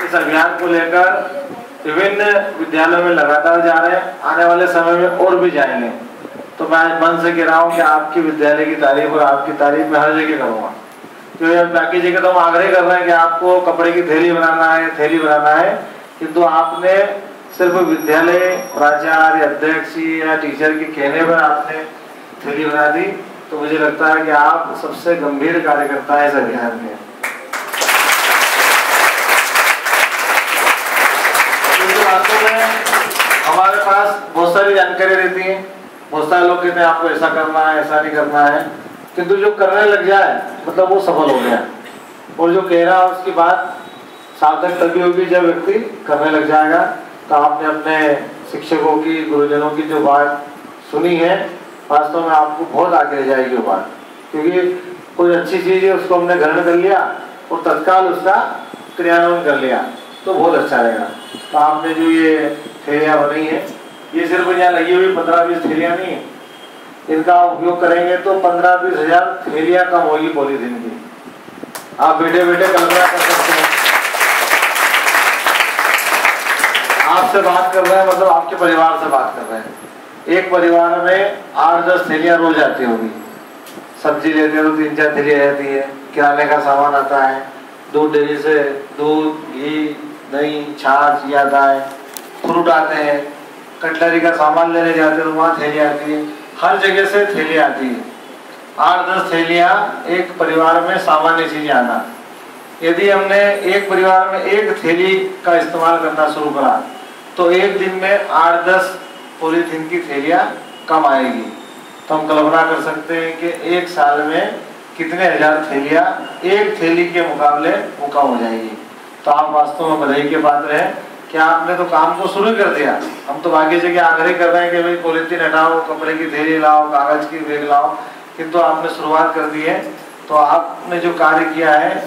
इस अभियान को लेकर विभिन्न विद्यालयों में लगातार जा रहे हैं, आने वाले समय में और भी जाएंगे। तो मैं आज मन से कह रहा हूँ कि आपकी विद्यालय की तारीफ और आपकी तारीफ मैं हर जगह करूँगा, क्योंकि बाकी जगह तो हम आग्रह कर रहे हैं कि आपको कपड़े की थैली बनाना है, किंतु आपने सिर्फ विद्यालय प्राचार्य, अध्यक्ष या टीचर के कहने पर आपने थैली बना दी, तो मुझे लगता है कि आप सबसे गंभीर कार्यकर्ता है इस अभियान में। वास्तव में हमारे पास बहुत सारी जानकारी रहती है, बहुत सारे लोग कहते हैं आपको ऐसा करना है, ऐसा नहीं करना है, किंतु जो करने लग जाए मतलब वो सफल हो गया, और जो कह रहा है उसकी बात सार्थक तभी होगी जब व्यक्ति करने लग जाएगा। तो आपने अपने शिक्षकों की, गुरुजनों की जो बात सुनी है, वास्तव में आपको बहुत आगे ले जाएगी वो बात, क्योंकि कोई अच्छी चीज़ है उसको हमने ग्रहण कर लिया और तत्काल उसका क्रियान्वयन कर लिया तो बहुत अच्छा रहेगा। तो आपने जो ये थैलियाँ बनाई है, ये सिर्फ यहाँ लगी हुई 15-20 थैलियाँ नहीं है, इनका उपयोग करेंगे तो 15-20 हज़ार थैलियाँ कम होगी पॉलीथीन की। आप बैठे बैठे कल्पना कर सकते हैं, आपसे बात कर रहे हैं मतलब आपके परिवार से बात कर रहे हैं। एक परिवार में 8-10 थैलियाँ रोज आती होगी, सब्जी लेते हो तो 3-4 थैलियाँ रहती है, किराने का सामान आता है, दूध डेयरी से दूध, घी, दही, छाछ या दाल, फ्रूट आते हैं, कटलरी का सामान लेने जाते हैं तो वहाँ थैलियाँ आती है, हर जगह से थैलियाँ आती है। 8-10 थैलियाँ एक परिवार में सामान्य चीजें आना। यदि हमने एक परिवार में एक थैली का इस्तेमाल करना शुरू करा तो एक दिन में 8-10 पॉलीथीन की थैलियाँ कम आएगी। तो हम कल्पना कर सकते हैं कि एक साल में कितने हजार थैलियाँ एक थैली के मुकाबले वो कम हो जाएगी। तो आप वास्तव में बधाई के पात्र हैं कि आपने तो काम को शुरू कर दिया। हम तो बाकी जगह आग्रह कर रहे हैं कि भाई पॉलीथीन हटाओ, कपड़े की थैली लाओ, कागज की बैग लाओ, किंतु आपने शुरुआत कर दी है। तो आपने जो कार्य किया है,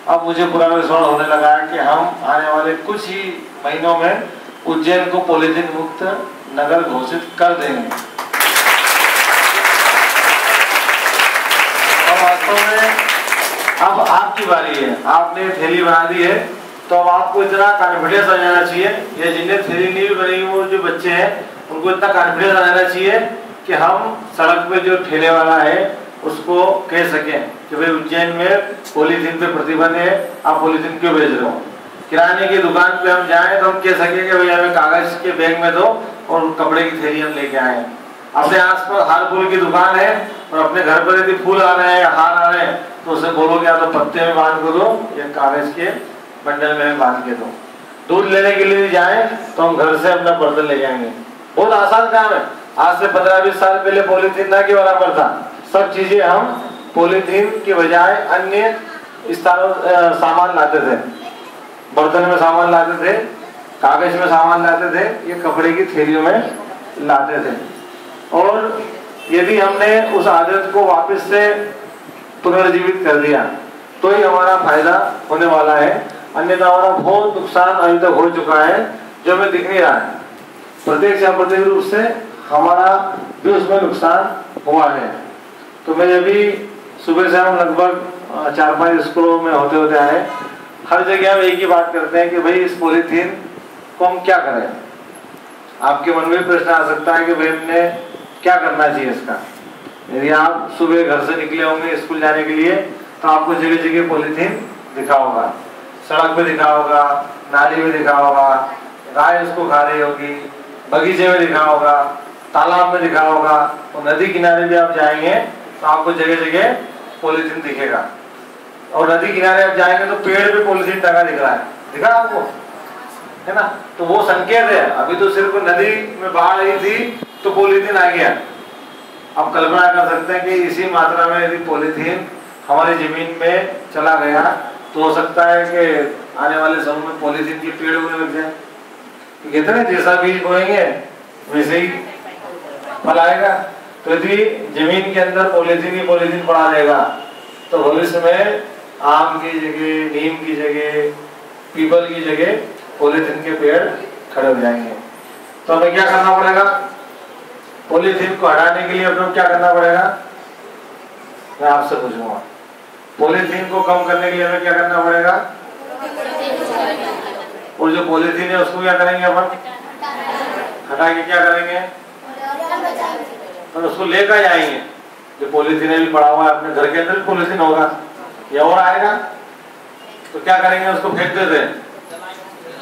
अब मुझे पूरा विश्वास होने लगा है कि हम आने वाले कुछ ही महीनों में उज्जैन को पॉलीथीन मुक्त नगर घोषित कर देंगे। और वास्तव में अब आपकी बारी है, आपने थैली बना दी है तो अब आपको इतना कॉन्फिडेंस आ जाना चाहिए, या जिन्हें थैली नहीं बनी वो जो बच्चे हैं उनको इतना कॉन्फिडेंस आ जाना चाहिए कि हम सड़क पे जो ठेले वाला है उसको कह सकें कि भाई उज्जैन में पॉलीथीन पे प्रतिबंध है, आप पॉलीथीन क्यों बेच रहे हो। किराने की दुकान पे हम जाएं तो हम कह सकें कि भाई हमें कागज के बैग में दो और कपड़े की थैली हम लेके आए। अपने आसपास हार फूल की दुकान है और अपने घर पर यदि फूल आ रहे हैं या हार आ रहे हैं तो उसे बोलोगे या तो पत्ते में बांध के दो या कागज के बंडल में बांध के दो। दूध लेने के लिए जाए तो हम घर से अपना बर्तन ले जाएंगे। बहुत आसान काम है। आज से 15-20 साल पहले पॉलीथीन ना के बराबर था। सब चीजें हम पॉलीथीन के बजाय अन्य स्थानों सामान लाते थे, बर्तन में सामान लाते थे, कागज में सामान लाते थे, ये कपड़े की थैलियों में लाते थे। और यदि हमने उस आदत को वापस से पुनर्जीवित कर दिया तो ही हमारा फायदा होने वाला है, अन्यथा हमारा बहुत नुकसान अभी तक हो चुका है जो हमें दिख नहीं रहा है। प्रत्यक्ष या अप्रत्यक्ष रूप से हमारा भी उसमें नुकसान हुआ है। तो मैं अभी सुबह से हम लगभग 4-5 स्कूलों में होते होते आए, हर जगह हम एक ही बात करते हैं कि भाई इस पॉलीथीन को हम क्या करें। आपके मन में प्रश्न आ सकता है कि भाई हमने क्या करना चाहिए इसका। यदि आप सुबह घर से निकले होंगे स्कूल जाने के लिए तो आपको जगह जगह पॉलीथीन दिखा होगा, सड़क पे दिखा होगा, नाली में दिखा होगा, गाय उसको खा रही होगी, बगीचे में दिखा होगा, तालाब में दिखा होगा, और नदी किनारे भी आप जाएंगे तो आपको जगह जगह पॉलीथीन दिखेगा। और नदी किनारे आप जाएंगे तो पेड़ पे पॉलीथीन टंगा दिख रहा है, दिखा आपको, है ना। तो वो संकेत है। अभी तो सिर्फ नदी में बाढ़ आई थी तो पॉलीथीन आ गया। आप कल्पना कर सकते हैं कि इसी मात्रा में यदि पॉलीथीन हमारी जमीन में चला गया तो हो सकता है कि आने वाले समय में पॉलीथीन के पेड़ उगने लग जाए। कहते हैं जैसा बीज बोएंगे वैसे ही फल आएगा। तो यदि जमीन के अंदर पॉलीथीन ही पॉलीथीन पड़ा रहेगा तो भविष्य में आम की जगह, नीम की जगह, पीपल की जगह पॉलीथीन के पेड़ खड़े हो जाएंगे। तो हमें क्या करना पड़ेगा? पॉलीथीन को हटाने के लिए अपने क्या करना पड़ेगा? मैं आपसे पूछूंगा। पॉलीथीन को कम करने के लिए हमें क्या करना पड़ेगा? और जो पॉलीथीन है उसको क्या करेंगे अपन? हटा के क्या करेंगे? तो उसको लेकर जाएंगे। जो पॉलीथीन भी पड़ा हुआ है अपने घर के अंदर पॉलीथीन होगा या और आएगा, तो क्या करेंगे? उसको फेंक देते हैं।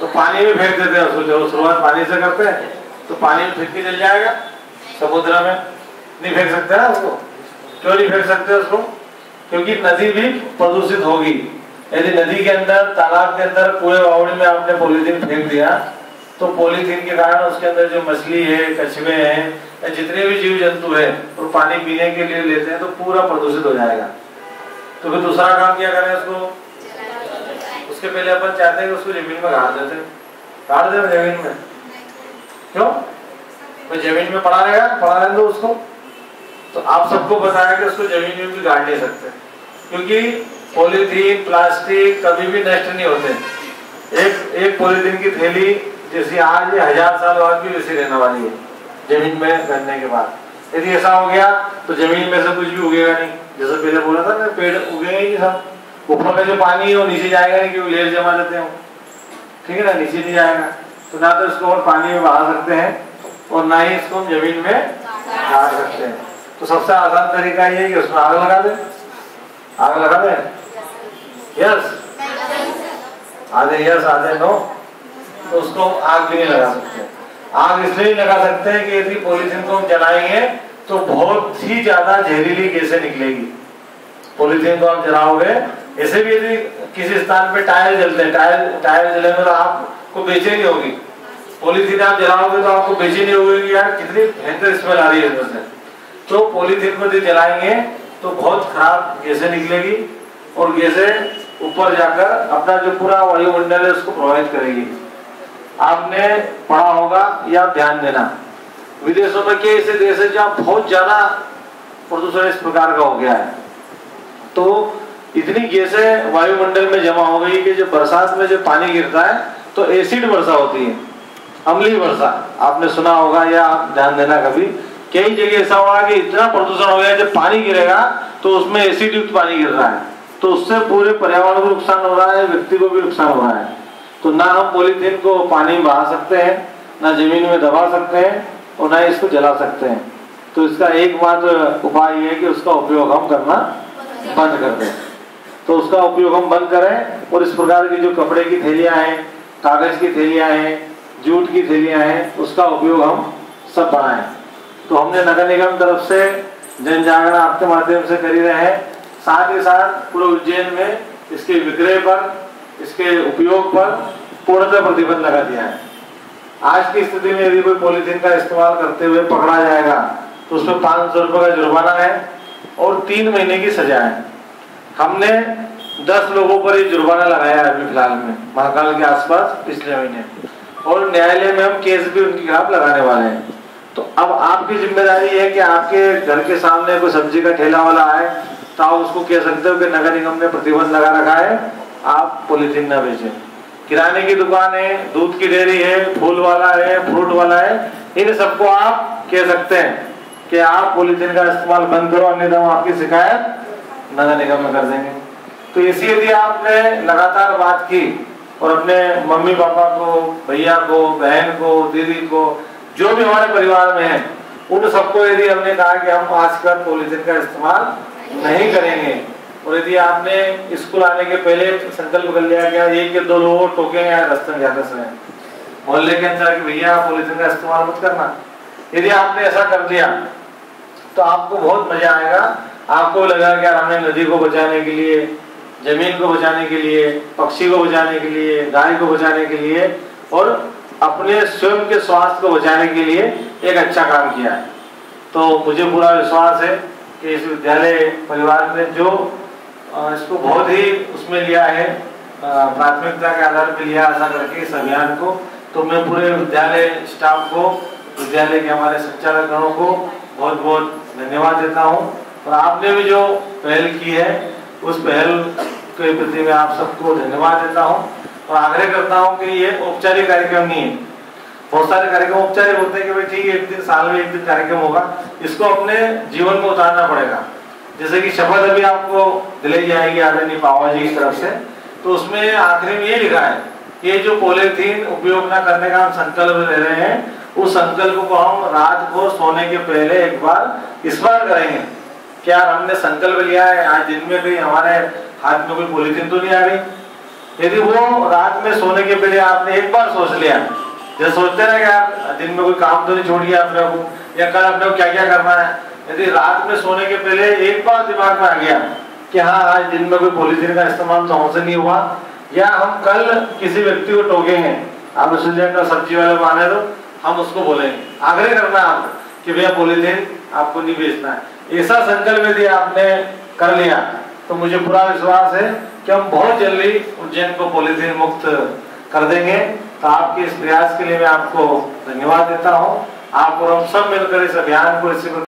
तो पानी में फेंक देते हैं उसको। जब शुरुआत पानी से करते हैं तो पानी में फेंक के चल जाएगा, समुद्र में नहीं फेंक सकते ना उसको। क्यों नहीं फेंक सकते उसको? क्योंकि नदी भी प्रदूषित होगी। यदि नदी के अंदर, तालाब के अंदर, पूरे बावड़ी में आपने पॉलीथीन फेंक दिया तो पॉलीथीन के कारण उसके अंदर जो मछली है, कछुए हैं या जितने भी जीव जंतु है और पानी पीने के लिए लेते हैं तो पूरा प्रदूषित हो जाएगा। तो फिर दूसरा काम क्या करें उसको? उसके पहले अपन चाहते हैं कि उसको जमीन में गाड़ देते हैं। गाड़ दें जमीन में। क्यों? तो जमीन में पड़ा रहेगा, पड़ा रहने दो उसको। तो आप सबको बताया कि उसको जमीन में भी गाड़ नहीं सकते, क्योंकि पॉलीथीन, प्लास्टिक कभी भी नष्ट नहीं होते। एक पॉलीथीन की थैली जैसी आज 1000 साल बाद भी वैसी रहने वाली है जमीन में करने के बाद। यदि ऐसा हो गया तो जमीन में से कुछ भी उगेगा नहीं। जैसे पहले बोला था ना, पेड़ उगेंगे ही सब। ऊपर का जो पानी है वो नीचे जाएगा नहीं, क्योंकि लेयर जमा देते हैं, ठीक है ना, नीचे नहीं जाएगा। तो ना तो इसको और पानी में बहा सकते हैं और ना ही इसको हम जमीन में गाड़ सकते हैं। तो सबसे आसान तरीका ये है कि उसमें आग लगा दें। आग लगा दें? यस, आधे यस आधे नो। तो उसको आग भी नहीं लगा सकते। आग इसलिए नहीं लगा सकते हैं कि यदि पॉलीथीन को हम जलाएंगे तो बहुत ही ज्यादा जहरीली गैसें निकलेगी। पॉलीथीन को आप जलाओगे, ऐसे भी यदि किसी स्थान पे टायर जलते हैं, टायर जलेंगे तो आपको बेचैनी होगी। पॉलीथीन आप जलाओगे तो आपको बेचैनी होगी, यार कितनी भयंकर स्मेल आ रही है इसमें से। तो पॉलीथीन को यदि जलाएंगे तो बहुत खराब गैसें निकलेगी और गैसें ऊपर जाकर अपना जो पूरा वायुमंडल है उसको प्रभावित करेगी। आपने पढ़ा होगा या ध्यान देना, विदेशों में के ऐसे देश है जहाँ बहुत ज्यादा प्रदूषण इस प्रकार का हो गया है। तो इतनी गैसें वायुमंडल में जमा हो गई कि जब बरसात में जब पानी गिरता है तो एसिड वर्षा होती है, अम्लीय वर्षा। आपने सुना होगा या आप ध्यान देना कभी, कई जगह ऐसा हुआ कि इतना प्रदूषण हो गया जब पानी गिरेगा तो उसमें एसिड युक्त पानी गिर रहा है, तो उससे पूरे पर्यावरण को नुकसान हो रहा है, व्यक्ति को भी नुकसान हो रहा है। तो ना हम पॉलीथीन को पानी में बहा सकते हैं, ना जमीन में दबा सकते हैं और ना इसको जला सकते हैं। तो इसका एकमात्र उपाय ये है कि उसका उपयोग हम करना बंद कर दें। तो उसका उपयोग हम बंद करें और इस प्रकार की जो कपड़े की थैलियां हैं, कागज की थैलियां हैं, जूट की थैलियां हैं, उसका उपयोग हम सब बढ़ाएं। तो हमने नगर निगम तरफ से जन जागरण आपके माध्यम से कर ही रहे हैं। साथ ही साथ पूरे उज्जैन में इसके विक्रय पर, इसके उपयोग पर पूर्णतः प्रतिबंध लगा दिया है। आज की स्थिति में यदि कोई पॉलीथीन का इस्तेमाल करते हुए पकड़ा जाएगा तो उसमें 500 रुपए का जुर्माना है और 3 महीने की सजा है। हमने 10 लोगों पर ये जुर्माना लगाया है अभी फिलहाल में, महाकाल के आसपास पिछले महीने, और न्यायालय में हम केस भी उनके खिलाफ लगाने वाले हैं। तो अब आपकी जिम्मेदारी है कि आपके घर के सामने कोई सब्जी का ठेला वाला आए तो आप उसको कह सकते हो कि नगर निगम ने प्रतिबंध लगा रखा है, आप पॉलीथीन ना बेचें। किराने की दुकान है, दूध की डेयरी है, फूल वाला है, फ्रूट वाला है, इन सबको आप कह सकते हैं कि आप पॉलीथीन का इस्तेमाल बंद करो, अन्यथा हम आपकी शिकायत नगर निगम में कर देंगे। तो इसी यदि आपने लगातार बात की और अपने मम्मी पापा को, भैया को, बहन को, दीदी को, जो भी हमारे परिवार में है, उन सबको यदि हमने कहा कि हम आजकल पॉलीथीन का इस्तेमाल नहीं करेंगे, और यदि आपने स्कूल आने के पहले संकल्प कर लिया कि 1 या 2 लोगों को टोकेंगे यार रास्ते में जाते समय, मोहल्ले के अंदर कि भैया पॉलीथीन का इस्तेमाल मत करना, यदि आपने ऐसा कर दिया तो आपको बहुत मजा आएगा। आपको लगेगा कि यार हमने नदी को बचाने के लिए, जमीन को बचाने के लिए, पक्षी को बचाने के लिए, गाय को बचाने के लिए और अपने स्वयं के स्वास्थ्य को बचाने के लिए एक अच्छा काम किया है। तो मुझे पूरा विश्वास है कि इस विद्यालय परिवार ने जो इसको बहुत ही उसमें लिया है, प्राथमिकता के आधार पर लिया ऐसा करके इस अभियान को, तो मैं पूरे विद्यालय स्टाफ को, विद्यालय के हमारे संचालकगणों को बहुत बहुत धन्यवाद देता हूँ। और आपने भी जो पहल की है उस पहल के प्रति मैं आप सबको धन्यवाद देता हूँ और आग्रह करता हूँ कि ये औपचारिक कार्यक्रम नहीं है। बहुत सारे कार्यक्रम औपचारिक होते हैं कि भाई ठीक है 1 दिन साल में 1 दिन कार्यक्रम होगा, इसको अपने जीवन में उतारना पड़ेगा। जैसे कि शपथ अभी आपको दिलाई जाएगी आदरणीय पावा जी की तरफ से, तो उसमें आखिरी में ये लिखा है ये जो पॉलीथीन उपयोग न करने का हम संकल्प ले रहे हैं, उस संकल्प को हम रात को सोने के पहले एक बार स्मरण करेंगे कि यार हमने संकल्प लिया है आज दिन में कहीं हमारे हाथ में कोई पॉलीथीन तो नहीं आ गई। यदि वो रात में सोने के पहले आपने एक बार सोच लिया, जैसे सोचते ना कि यार दिन में कोई काम तो नहीं छोड़ दिया अपने को, या कल अपने को क्या क्या करना है, यदि रात में सोने के पहले एक बार दिमाग में आ गया कि हाँ आज दिन में कोई पॉलीथीन का इस्तेमाल तो हमसे नहीं हुआ, या हम कल किसी व्यक्ति को टोकेंगे, आप का सब्जी वाले को आने दो, हम उसको बोलेंगे, आग्रह करना है आप कि भैया पॉलीथीन आपको नहीं बेचना है। ऐसा संकल्प यदि आपने कर लिया तो मुझे पूरा विश्वास है कि हम बहुत जल्दी उज्जैन को पॉलीथीन मुक्त कर देंगे। तो आपके इस प्रयास के लिए मैं आपको धन्यवाद देता हूँ। आप और हम सब मिलकर इस अभियान को इसी